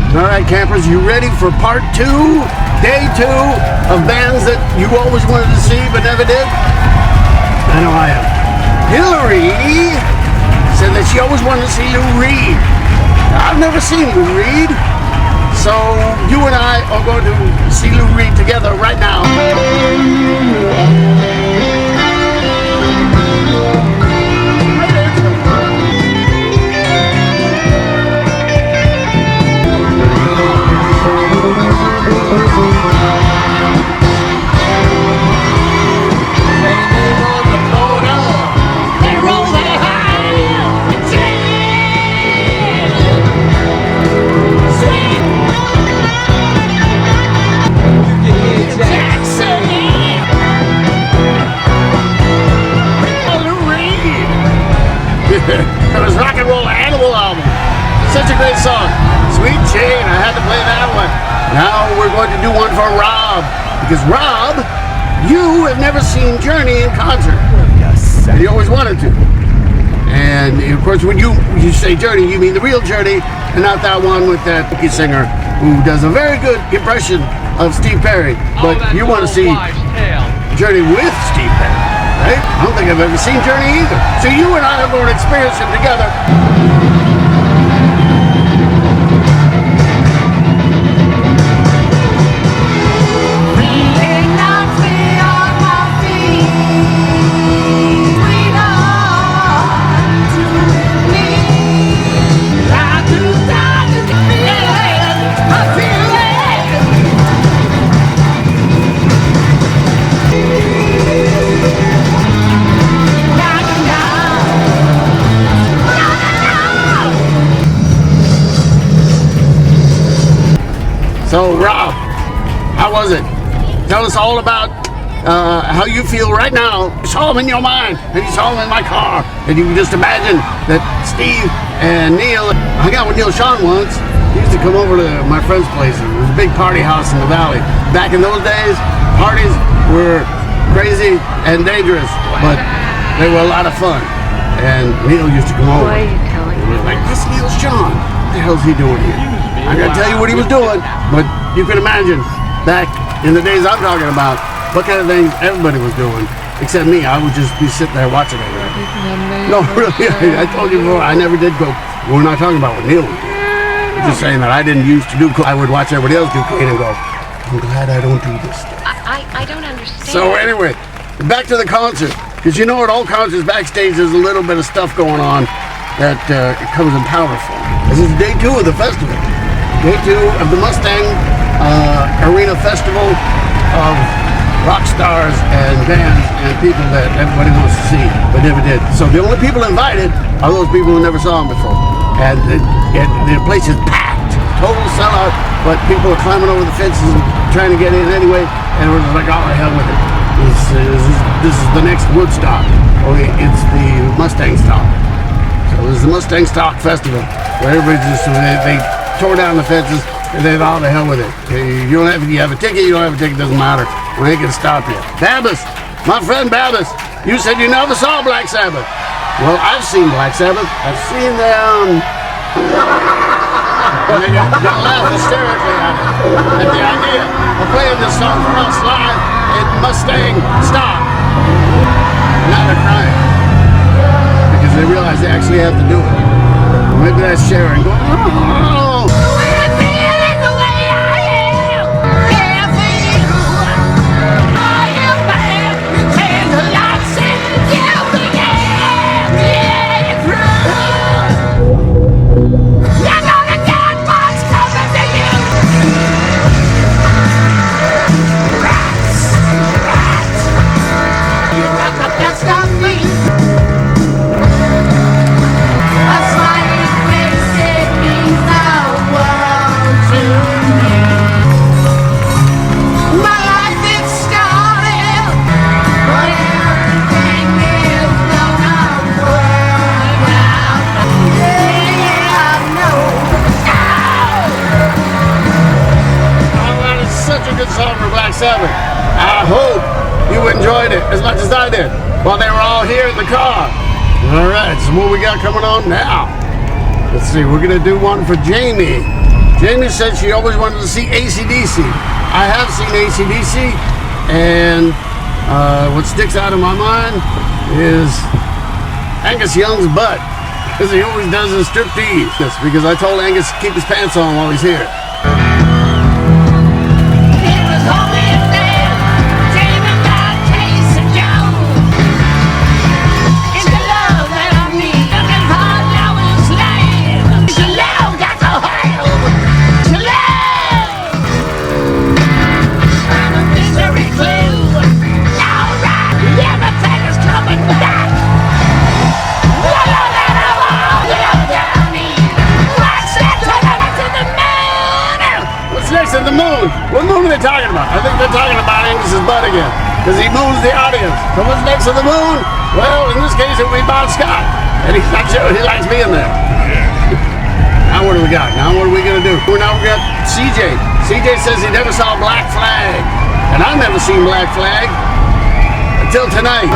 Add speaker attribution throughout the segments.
Speaker 1: All right, campers, you ready for part 2, day 2 of bands that you always wanted to see but never did? I know I am. Hillary said that she always wanted to see Lou Reed. I've never seen Lou Reed, so you and I are going to see Lou Reed together right now. That was Rock and Roll Animal album. Such a great song. Sweet Jane, I had to play that one. Now we're going to do one for Rob. Because Rob, you have never seen Journey in concert. Yes. And you always wanted to. And of course when you say Journey, you mean the real Journey, and not that one with that singer who does a very good impression of Steve Perry. But you want to see Journey with Steve Perry. Right? I don't think I've ever seen Journey either. So you and I are going to experience them together. So Rob, how was it? Tell us all about how you feel right now. You saw him in your mind, and you saw him in my car, and you can just imagine that Steve and Neil. I hung out with Neil Sean once. He used to come over to my friend's place. It was a big party house in the valley. Back in those days, parties were crazy and dangerous, but they were a lot of fun. And Neil used to come over.
Speaker 2: Why are you telling me?
Speaker 1: Like, this Neil Sean. What the hell's he doing here? I gotta tell you what he was doing, but you can imagine back in the days I'm talking about what kind of things everybody was doing, except me. I would just be sitting there watching it. No, really, I told you before, I never did go. We're not talking about what Neil was doing. I'm just saying that I didn't used to do. I would watch everybody else do clean and go, I'm glad I don't do this stuff.
Speaker 2: I don't understand.
Speaker 1: So anyway, back to the concert, because you know at all concerts backstage there's a little bit of stuff going on that comes in powder form. This is day 2 of the festival. Day 2 of the Mustang Arena Festival of rock stars and bands and people that everybody wants to see but never did. So the only people invited are those people who never saw them before. And the place is packed, total sellout, but people are climbing over the fences and trying to get in anyway, and we're just like, oh, the hell with it. This is the next Woodstock. Only it's the Mustang Stock. So this is the Mustang Stock Festival, where everybody just, they tore down the fences, and they all the hell with it. You have a ticket, you don't have a ticket, doesn't matter. We ain't gonna stop you. Babbis, my friend Babbis, you said you never saw Black Sabbath. Well, I've seen Black Sabbath. I've seen them. And they got laughed hysterically at the idea of playing this song for us live in Mustang Stock. Now they're crying because they realize they actually have to do it. Maybe that's Sharon going, oh. Sabbath. I hope you enjoyed it as much as I did while they were all here in the car. All right, so what we got coming on now? Let's see, we're gonna do one for Jimi. Jamie said she always wanted to see AC/DC. I have seen AC/DC, and what sticks out of my mind is Angus Young's butt, because he always does his striptease. Yes, because I told Angus to keep his pants on while he's here. To the moon. What moon are they talking about? I think they're talking about Angus's butt again, because he moons the audience. So what's next to the moon? Well, in this case, it would be Bon Scott, and he likes being there. Now what do we got? Now what are we gonna do? Now we got CJ. CJ says he never saw Black Flag, and I've never seen Black Flag until tonight.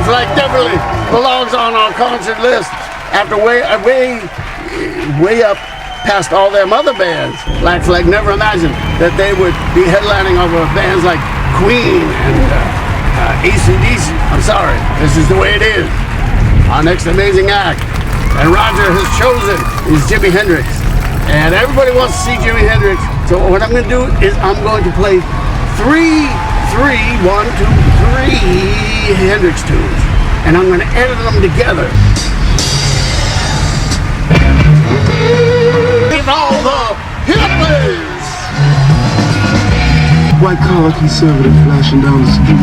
Speaker 1: Like definitely belongs on our concert list after way up past all them other bands. Black Flag never imagined that they would be headlining over bands like Queen and AC/DC. I'm sorry, this is the way it is. Our next amazing act, and Roger has chosen, is Jimi Hendrix, and everybody wants to see Jimi Hendrix. So what I'm going to do is I'm going to play three Hendrix tunes, and I'm going to edit them together. Give all the hippies!
Speaker 3: White collar conservative flashing down the street.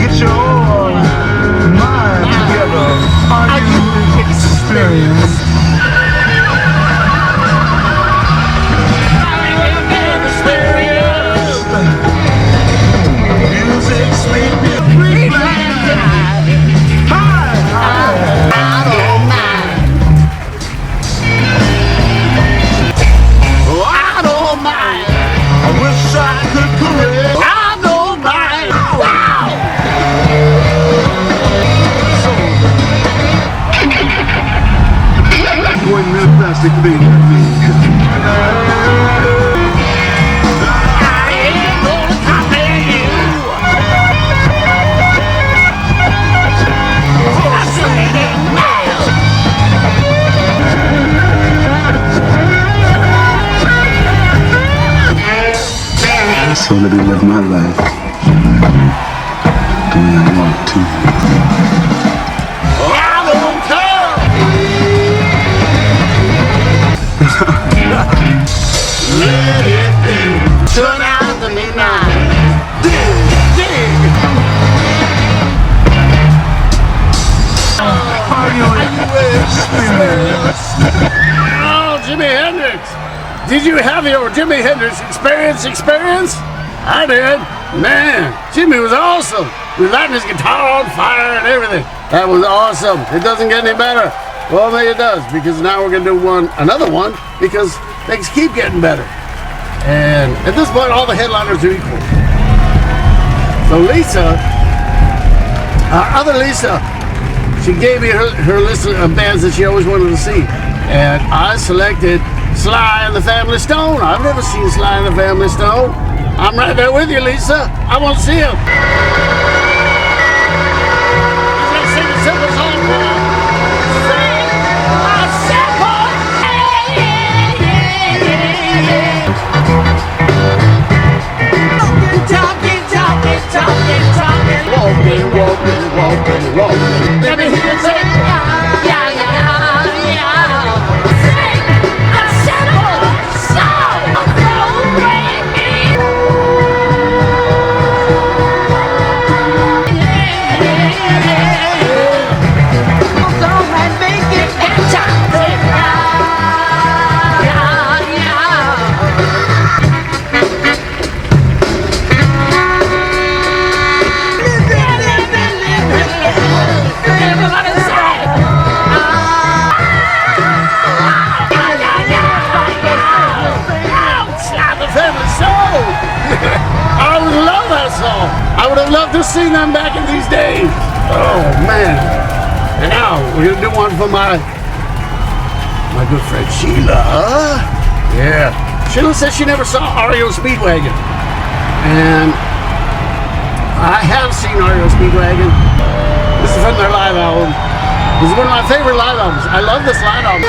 Speaker 3: Get your mind together. Are you experienced? Plastic thing. So let me live my life the way I want to.
Speaker 1: Turn out the midnight. Dig.
Speaker 3: Are you experienced?
Speaker 1: Oh, Jimi Hendrix. Did you have your Jimi Hendrix experience? I did. Man, Jimi was awesome. He was lighting his guitar on fire and everything. That was awesome. It doesn't get any better. Well, maybe it does, because now we're going to do another one, because things keep getting better. And at this point, all the headliners are equal. So Lisa, our other Lisa, she gave me her list of bands that she always wanted to see. And I selected Sly and the Family Stone. I've never seen Sly and the Family Stone. I'm right there with you, Lisa. I want to see him. He's going to sing a simple song for him. Walking. Let me hear you say, yeah, yeah, yeah. Sing a simple song for me. to see them back in these days. Oh man. And now we're gonna do one for my good friend Sheila. Yeah. Sheila says she never saw REO Speedwagon. And I have seen REO Speedwagon. This is from their live album. This is one of my favorite live albums. I love this live album.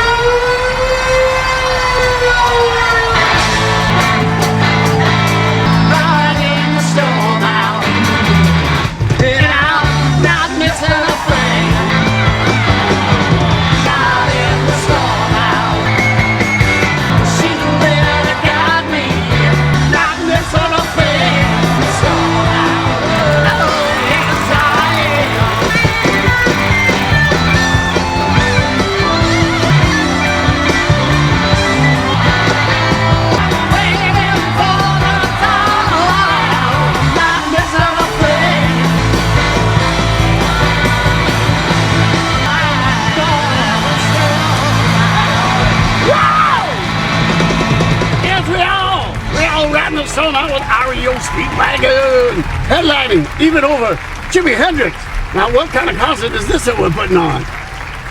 Speaker 1: Selling out with REO Speedwagon, headlining even over Jimi Hendrix. Now, what kind of concert is this that we're putting on?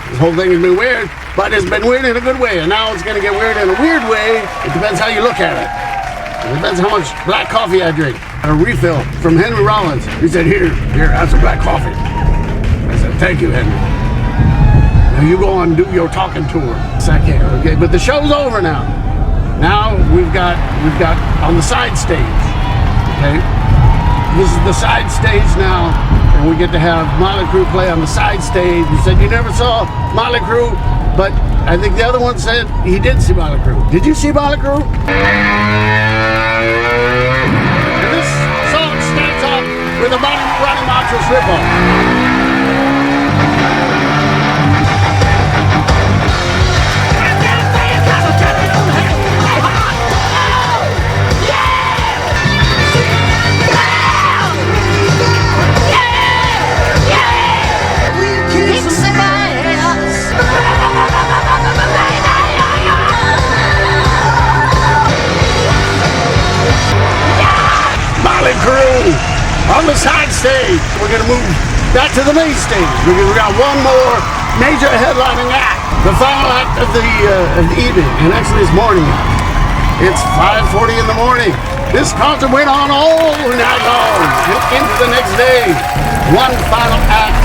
Speaker 1: This whole thing has been weird, but it's been weird in a good way, and now it's going to get weird in a weird way. It depends how you look at it. It depends how much black coffee I drink. A refill from Henry Rollins. He said, here, have some black coffee. I said, thank you, Henry. Now you go on and do your talking tour. Second, okay, but the show's over now. Now we've got on the side stage, okay? This is the side stage now, and we get to have Motley Crue play on the side stage. You said you never saw Motley Crue, but I think the other one said he did see Motley Crue. Did you see Motley Crue? And this song starts off with a Ronnie Montrose ripoff. Crue on the side stage. We're going to move back to the main stage. We got one more major headlining act, the final act of the evening, and actually it's morning. It's 5:40 in the morning. This concert went on all night long and into the next day. One final act,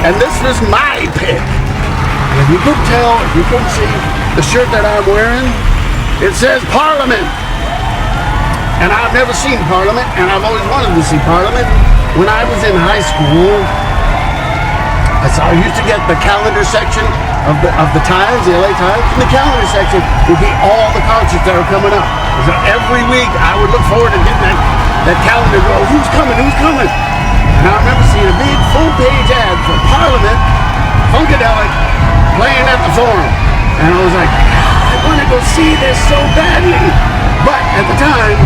Speaker 1: and this was my pick. If you could tell, if you couldn't see the shirt that I'm wearing, it says Parliament. And I've never seen Parliament, and I've always wanted to see Parliament. When I was in high school, I used to get the calendar section of the Times, the LA Times, and the calendar section would be all the concerts that are coming up. So every week I would look forward to getting that calendar go, who's coming? And I remember seeing a big full-page ad for Parliament, Funkadelic, playing at the Forum. And I was like, I want to go see this so badly. But at the time,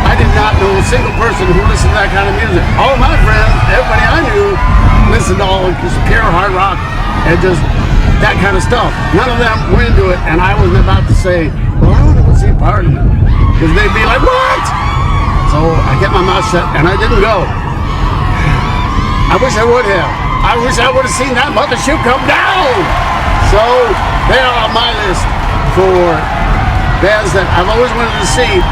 Speaker 1: I did not know a single person who listened to that kind of music. All of my friends, everybody I knew, listened to all just pure hard rock and just that kind of stuff. None of them were into it, and I wasn't about to say, well, I want to go see Parliament. Because they'd be like, what? So I kept my mouth shut, and I didn't go. I wish I would have. I wish I would have seen that mothership come down. So they are on my list for bands that I've always wanted to see.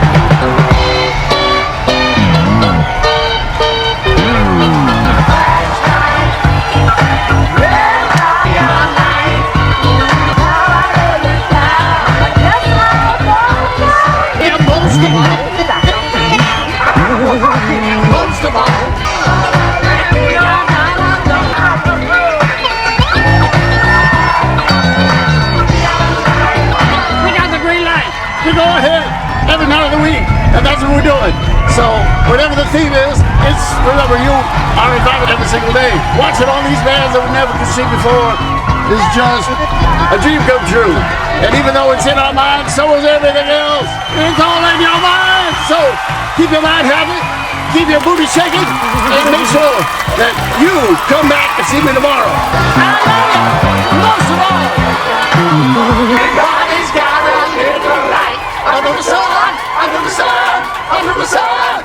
Speaker 1: Most of all, we got the green light to go ahead every night of the week, and that's what we're doing. So whatever the theme is, it's remember you are invited every single day. Watching all these bands that we never could see before is just a dream come true. And even though it's in our minds, so is everything else. It's all in your mind. So keep your mind happy, keep your booty shaking, and make sure that you come back and see me tomorrow. I love you, most of all. Everybody's got a little light under the sun, under the sun, under the sun.